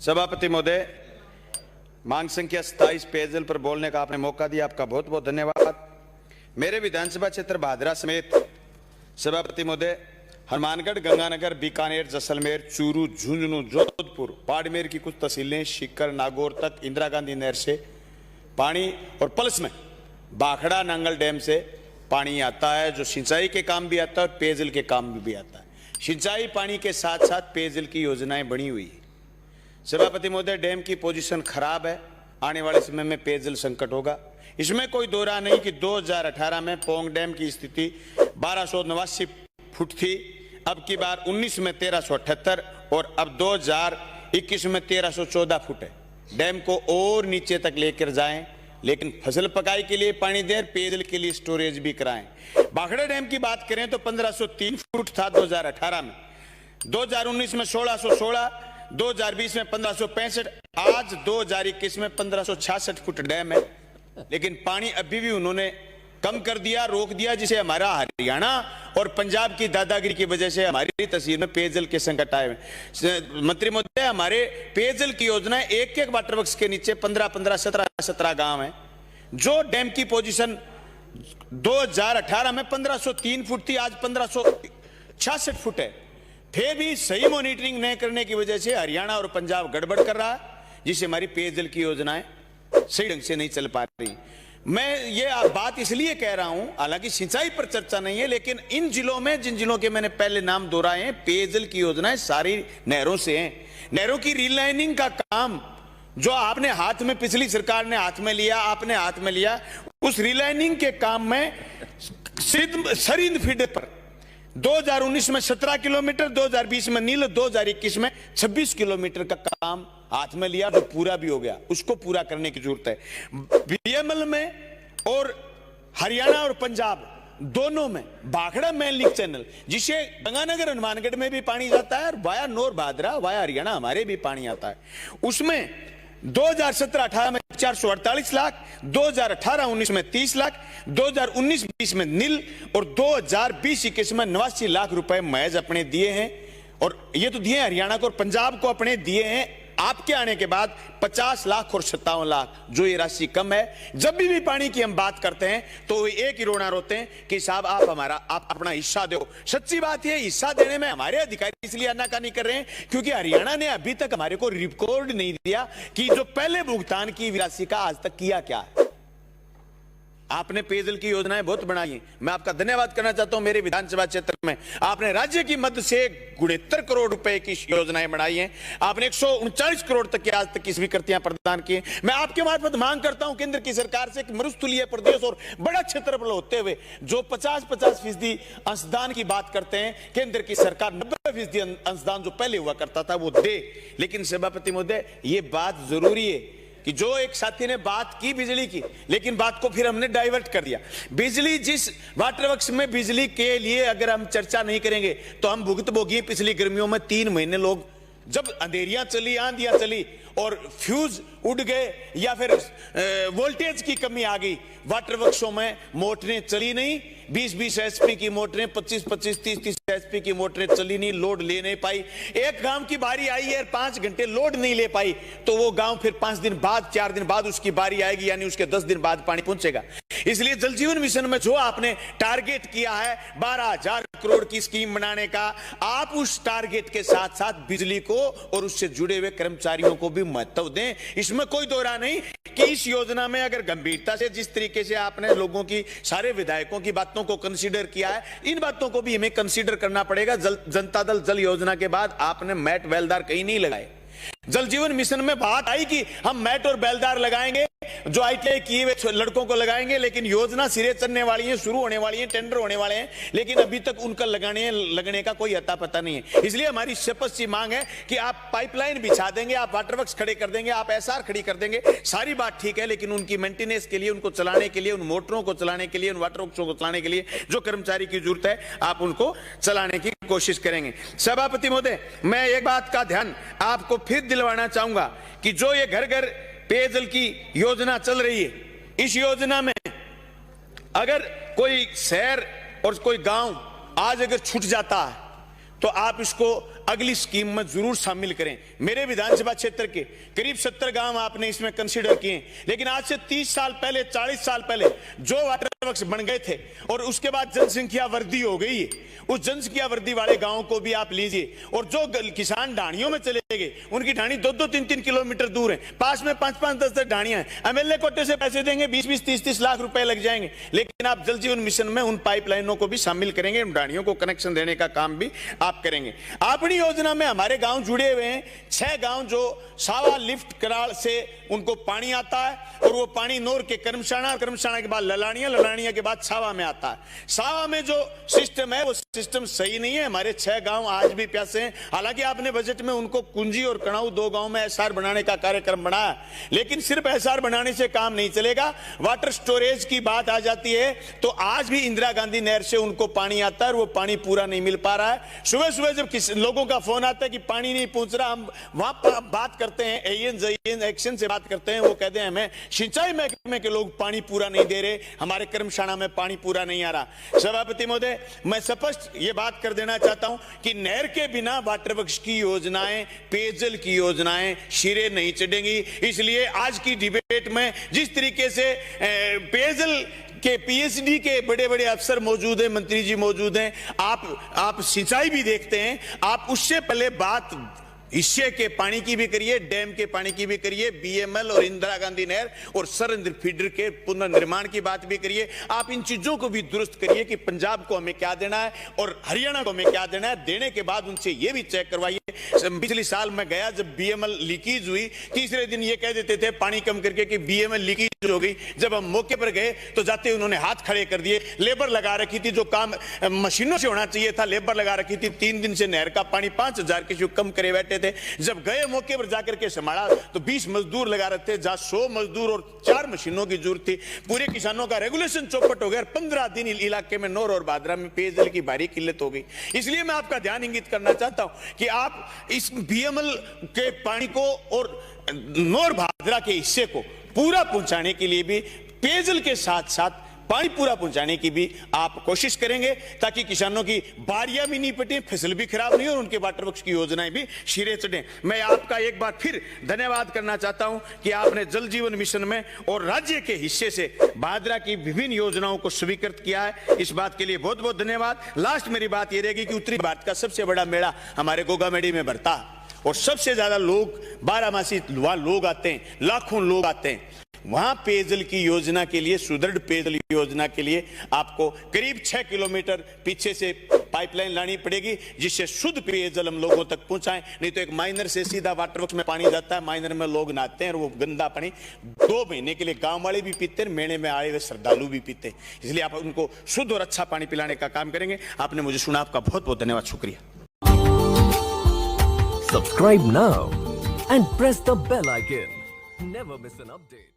सभापति महोदय, मांग संख्या 27 पेयजल पर बोलने का आपने मौका दिया, आपका बहुत बहुत धन्यवाद। मेरे विधानसभा क्षेत्र भादरा समेत सभापति महोदय हनुमानगढ़, गंगानगर, बीकानेर, जैसलमेर, चूरू, झुंझुनू, जोधपुर, बाड़मेर की कुछ तहसीलें, सीकर, नागौर तक इंदिरा गांधी नहर से पानी और पल्स में बाखड़ा नांगल डैम से पानी आता है, जो सिंचाई के काम भी आता है और पेयजल के काम भी आता है। सिंचाई पानी के साथ साथ पेयजल की योजनाएं बनी हुई है। सभापति महोदय, डैम की पोजीशन खराब है, आने वाले समय में पेयजल संकट होगा। इसमें कोई दो राय नहीं कि 2018 में पोंग डैम की स्थिति 1289 फुट थी, अब की बार 19 में 1378 और अब 2021 में 1314 फुट है। डैम को और नीचे तक लेकर जाएं, लेकिन फसल पकाई के लिए पानी दें, पेयजल के लिए स्टोरेज भी कराएं। बाखड़ा डैम की बात करें तो 1503 फुट था 2018 में, 2019 में 1616, 2020 में 1565, आज 2021 में 1566 फुट डैम है, लेकिन पानी अभी भी उन्होंने कम कर दिया, रोक दिया, जिसे हमारा हरियाणा और पंजाब की दादागिरी की वजह से हमारी तहसील में पेयजल के संकट आए हैं। मंत्री महोदय, हमारे पेयजल की योजना एक एक वाटर वर्क्स के नीचे 15-15, 17-17 गांव हैं, जो डैम की पोजीशन 2018 में 1503 फुट थी, आज 1566 फुट है। फिर भी सही मॉनिटरिंग नहीं करने की वजह से हरियाणा और पंजाब गड़बड़ कर रहा है, जिससे हमारी पेयजल की योजनाएं सही ढंग से नहीं चल पा रही। मैं ये बात इसलिए कह रहा हूं, हालांकि सिंचाई पर चर्चा नहीं है, लेकिन इन जिलों में, जिन जिलों के मैंने पहले नाम दोहराए हैं, पेयजल की योजनाएं सारी नहरों से हैं। नहरों की रीलाइनिंग का काम जो आपने हाथ में, पिछली सरकार ने हाथ में लिया, आपने हाथ में लिया, उस रीलाइनिंग के काम में सरिंद फीडर पर 2019 में 17 किलोमीटर, 2020 में नील, 2021 में 26 किलोमीटर का काम हाथ में लिया, जो पूरा भी हो गया, उसको पूरा करने की जरूरत है। बीएमएल में और हरियाणा और पंजाब दोनों में बाखड़ा मेन लिंक चैनल, जिसे गंगानगर, हनुमानगढ़ में भी पानी जाता है और वाया नौर भादरा, वाया हरियाणा हमारे भी पानी आता है। उसमें 2017-18 में 448 लाख, 2018-19 में 30 लाख, 2019-20 में नील और 2020-21 में 89 लाख रुपए महज अपने दिए हैं। और ये तो दिए हरियाणा को और पंजाब को अपने दिए हैं आपके आने के बाद 50 लाख और 57 लाख, जो ये राशि कम है। जब भी पानी की हम बात करते हैं तो एक ही रोना रोते हैं कि साहब आप अपना हिस्सा दो। सच्ची बात है, हिस्सा देने में हमारे अधिकारी इसलिए आनाकानी कर रहे हैं क्योंकि हरियाणा ने अभी तक हमारे को रिकॉर्ड नहीं दिया कि जो पहले भुगतान की राशि का आज तक किया क्या है। आपने पेयजल की योजनाएं बहुत बनाई हैं, मैं आपका धन्यवाद करना चाहता हूं। मेरे विधानसभा क्षेत्र में आपने राज्य की मदद से 69 करोड़ रुपए की योजनाएं बनाई हैं, आपने 139 करोड़ तक की आज तक की स्वीकृतियां प्रदान की। मैं आपके मार्फत मांग करता हूं केंद्र की सरकार से कि मरुस्थलीय प्रदेश और बड़ा क्षेत्रफल होते हुए जो 50% अंशदान की बात करते हैं, केंद्र की सरकार 90% अंशदान जो पहले हुआ करता था वो दे। लेकिन सभापति महोदय, ये बात जरूरी है कि जो एक साथी ने बात की बिजली की, लेकिन बात को फिर हमने डाइवर्ट कर दिया। बिजली, जिस वाटर वर्क्स में बिजली के लिए अगर हम चर्चा नहीं करेंगे तो हम भुगतभोगी। पिछली गर्मियों में 3 महीने लोग, जब अंधेरियां चली, आंधियां चली और फ्यूज उड़ गए या फिर वोल्टेज की कमी आ गई, वाटर वर्क्सों में मोटरें चली नहीं, 20-20 एचपी की मोटरें, 25-25, 30-30 एचपी की मोटरें चली नहीं, लोड ले नहीं पाई। एक गांव की बारी आई है, 5 घंटे लोड नहीं ले पाई, तो वो गांव फिर 5 दिन बाद, 4 दिन बाद उसकी बारी आएगी, यानी उसके 10 दिन बाद पानी पहुंचेगा। इसलिए जल जीवन मिशन में जो आपने टारगेट किया है 12,000 करोड़ की स्कीम बनाने का, आप उस टारगेट के साथ साथ बिजली को और उससे जुड़े हुए कर्मचारियों को भी महत्व दें। इसमें कोई दो राय नहीं कि इस योजना में अगर गंभीरता से, जिस तरीके से आपने लोगों की, सारे विधायकों की बातों को कंसीडर किया है, इन बातों को भी हमें कंसीडर करना पड़ेगा। जनता दल जल योजना के बाद आपने मैट बेलदार कहीं नहीं लगाए। जल जीवन मिशन में बात आई कि हम मैट और बेलदार लगाएंगे, जो आईटीआई किए हुए लड़कों को लगाएंगे, लेकिन योजना सिरे चढ़ने वाली है, शुरू होने वाली है, टेंडर होने वाले हैं, लेकिन अभी तक उनका लगने का कोई अता पता नहीं है। इसलिए हमारी शपथ सी मांग है कि आप पाइपलाइन बिछा देंगे, आप वाटर वर्क्स खड़े कर देंगे, आप एसआर खड़ी कर देंगे, सारी बात ठीक है, लेकिन उनकी मेंटेनेंस के लिए, उनको चलाने के लिए, उन मोटरों को चलाने के लिए, उन वाटर वर्क्सों को चलाने के लिए जो कर्मचारी की जरूरत है, आप उनको चलाने की कोशिश करेंगे। सभापति महोदय, मैं एक बात का ध्यान आपको फिर दिलवाना चाहूंगा कि जो ये घर घर पेयजल की योजना चल रही है, इस योजना में अगर कोई शहर और कोई गांव आज अगर छूट जाता है तो आप इसको अगली स्कीम में जरूर शामिल करें। मेरे विधानसभा क्षेत्र के करीब 70 गांव आपने इसमें कंसीडर किए, लेकिन आज से 30 साल पहले, 40 साल पहले जो वाटर वर्क्स बन गए थे और उसके बाद जनसंख्या वृद्धि हो गई है, उस जनसंख्या वृद्धि वाले गांवों को भी आप लीजिए। और जो किसान ढाणियों में चले गए, उनकी ढाणी 2-2, 3-3 किलोमीटर दूर है, पास में 5-5, 10-10 ढाणियां हैं। एमएलए कोटे से पैसे देंगे, 20-20, 30-30 लाख रुपए लग जाएंगे, लेकिन आप जल जीवन मिशन में उन पाइपलाइनों को भी शामिल करेंगे, उन ढाणियों को कनेक्शन देने का काम भी आप करेंगे। अपनी योजना में हमारे गांव जुड़े हुए हैं, 6 गांव जो सावा लिफ्ट कराल से उनको पानी आता है, और वो पानी नोर के कर्मशाणा के बाद ललानिया के बाद सावा में आता है। सावा में जो सिस्टम है वो सिस्टम सही नहीं है, हमारे 6 गांव आज भी प्यासे हैं। हालांकि आपने बजट में उनको कुंजी और कणाऊ 2 गांव में एसआर बनाने का कार्यक्रम बनाया, लेकिन सिर्फ एसआर बनाने से काम नहीं चलेगा। वाटर स्टोरेज की बात आ जाती है तो आज भी इंदिरा गांधी नहर से उनको पानी आता है और वो पानी पूरा नहीं मिल पा रहा है। सुबह सुबह जब किसी लोगों का फोन आता है कि पानी नहीं पहुंच रहा, हम वहां बात करते हैं, एक्शन से बात करते हैं, वो कहते हैं हमें सिंचाई महकमे के लोग पानी पूरा नहीं दे रहे, हमारे कर्मशाला में पानी पूरा नहीं आ रहा। सभापति महोदय, मैं स्पष्ट ये बात कर देना चाहता हूं कि नहर के बिना वाटर वर्क्स की योजनाएं, पेयजल की योजनाएं सिरे नहीं चढ़ेंगी। इसलिए आज की डिबेट में जिस तरीके से पेयजल के पीएचडी के बड़े बड़े अफसर मौजूद हैं, मंत्री जी मौजूद हैं, आप सिंचाई भी देखते हैं, आप उससे पहले बात हिस्से के पानी की भी करिए, डैम के पानी की भी करिए, बीएमएल और इंदिरा गांधी नहर और सरंद फीडर के पुनर्निर्माण की बात भी करिए। आप इन चीजों को भी दुरुस्त करिए कि पंजाब को हमें क्या देना है और हरियाणा को हमें क्या देना है। देने के बाद उनसे यह भी चेक करवाइए। पिछले साल मैं गया, जब बीएमएल लीकेज हुई, तीसरे दिन ये कह देते थे पानी कम करके कि बीएमएल लीकेज हो गई। जब हम मौके पर गए तो जाते उन्होंने हाथ खड़े कर दिए, लेबर लगा रखी थी, जो काम मशीनों से होना चाहिए था लेबर लगा रखी थी। 3 दिन से नहर का पानी 5000 के कम करे बैठे थे। जब गए मौके पर जाकर के संभाला तो 20 मजदूर लगा रहे थे, जहां 100 मजदूर और 4 मशीनों की जरूरत थी। पूरे किसानों का रेगुलेशन चौपट हो गया और 15 दिन इलाके में नौर और भादरा में पेयजल की भारी किल्लत हो गई। इसलिए मैं आपका ध्यान इंगित करना चाहता हूं कि आप इस बीएमएल के पानी को और नौर भादरा के हिस्से को पूरा पहुंचाने के लिए भी पेयजल के साथ साथ पानी पूरा पहुंचाने की भी आप कोशिश करेंगे, ताकि किसानों की बारियां भी नहीं पटे, फसल भी खराब नहीं और उनके वाटर वर्क्स की योजनाएं भी सिरे चढ़े। मैं आपका एक बार फिर धन्यवाद करना चाहता हूं कि आपने जल जीवन मिशन में और राज्य के हिस्से से भादरा की विभिन्न योजनाओं को स्वीकृत किया है। इस बात के लिए बहुत बहुत धन्यवाद। लास्ट मेरी बात यह रहेगी कि उत्तरी भारत का सबसे बड़ा मेला हमारे गोगामेडी में भरता है और सबसे ज्यादा लोग 12 मासी वहां लोग आते हैं, लाखों लोग आते हैं। वहां पेयजल की योजना के लिए, सुदृढ़ पेयजल योजना के लिए आपको करीब 6 किलोमीटर पीछे से पाइपलाइन लानी पड़ेगी, जिससे शुद्ध पेयजल हम लोगों तक पहुंचाएं। नहीं तो एक माइनर से सीधा वाटर वर्क्स में पानी जाता है, माइनर में लोग नहाते हैं और वो गंदा पानी 2 महीने के लिए गांव वाले भी पीते हैं, मेले में आए हुए श्रद्धालु भी पीते हैं। इसलिए आप उनको शुद्ध और अच्छा पानी पिलाने का काम करेंगे। आपने मुझे सुना, आपका बहुत बहुत धन्यवाद, शुक्रिया। Subscribe now and press the bell icon. Never miss an update.